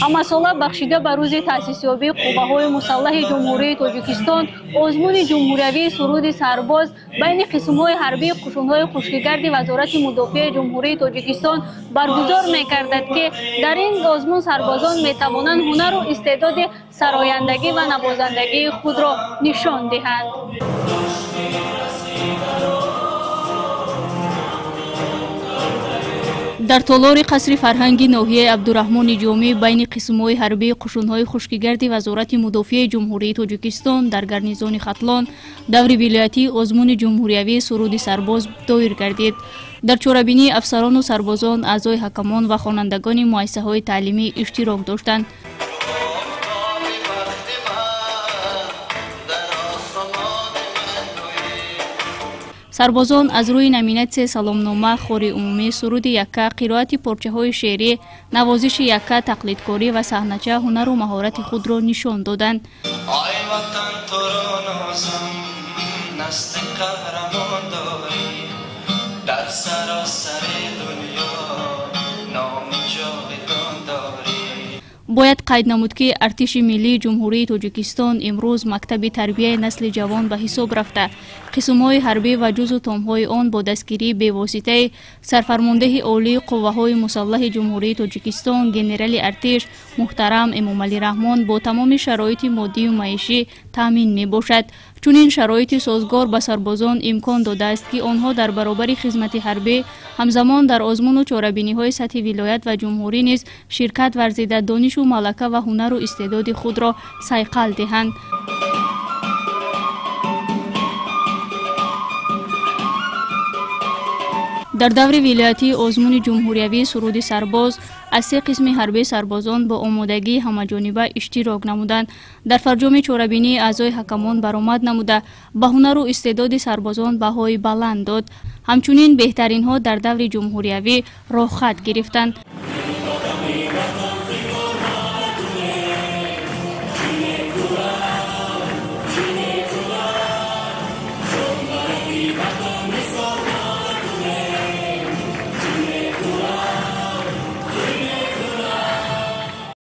ҳамасола бахшида ба рӯзи таъсисёбии қувваҳои мусаллаҳи ҷумҳурии Тоҷикистон озмуни ҷумҳуриявии суруди сарбоз байни қисмҳои ҳарбии қушунҳои хушкигарди Вазорати Мудофиаи Ҷумҳурии Тоҷикистон баргузор мекардад ки дар ин озмун сарбозон метавонанд ҳунару истеъдоди сарояндагӣ ва навозандагии худро нишон диҳанд. дар толори қасри фарҳанги ноҳияи Абдураҳмони Ҷомӣ байни қисмҳои ҳарбии қушунҳои хушкигарди Вазорати Мудофиаи Ҷумҳурии Тоҷикистон дар гарнизони Хатлон даври вилоятии озмуни ҷумҳуриявии суруди сарбоз доир гардид. дар чорабинии афсарону сарбозон, аъзои ҳакамон ва хонандагони муассисаҳои таълимӣ иштирок доштанд. сарбозон аз рӯи номинатсияи саломнома, хори умумӣ, суруди якка, қироати порчаҳои шеърӣ, навозиши якка, тақлидкорӣ ва саҳнача ҳунару маҳорати худро нишон доданд. бояд қайд намуд ки артиши миллии ҷумҳурии Тоҷикистон имрӯз мактаби тарбияи насли ҷавон ба ҳисоб рафта, қисмҳои ҳарбӣ ва ҷузу томҳои он бо дастгирии бевоситаи сарфармондеҳи олии қувваҳои мусаллаҳи ҷумҳурии Тоҷикистон генерали артиш муҳтарам Эмомалираҳмон бо тамоми шароити моддию маишӣ таъмин мебошад. чунин шароити созгор ба сарбозон имкон додааст ки онҳо дар баробари хизмати ҳарбӣ ҳамзамон дар озмуну чорабиниҳои сатҳи вилоят ва ҷумҳурӣ низ ширкат варзида донишу малака ва ҳунару истеъдоди худро сайқал диҳанд. дар даври вилоятии озмуни ҷумҳуриявии суруди сарбоз аз се қисми ҳарбии сарбозон бо омодагии ҳамаҷониба иштирок намуданд. дар фарҷоми чорабинии аъзои ҳакамон баромад намуда ба ҳунару истеъдоди сарбозон баҳои баланд дод. ҳамчунин беҳтаринҳо дар даври ҷумҳуриявӣ роҳхат гирифтанд.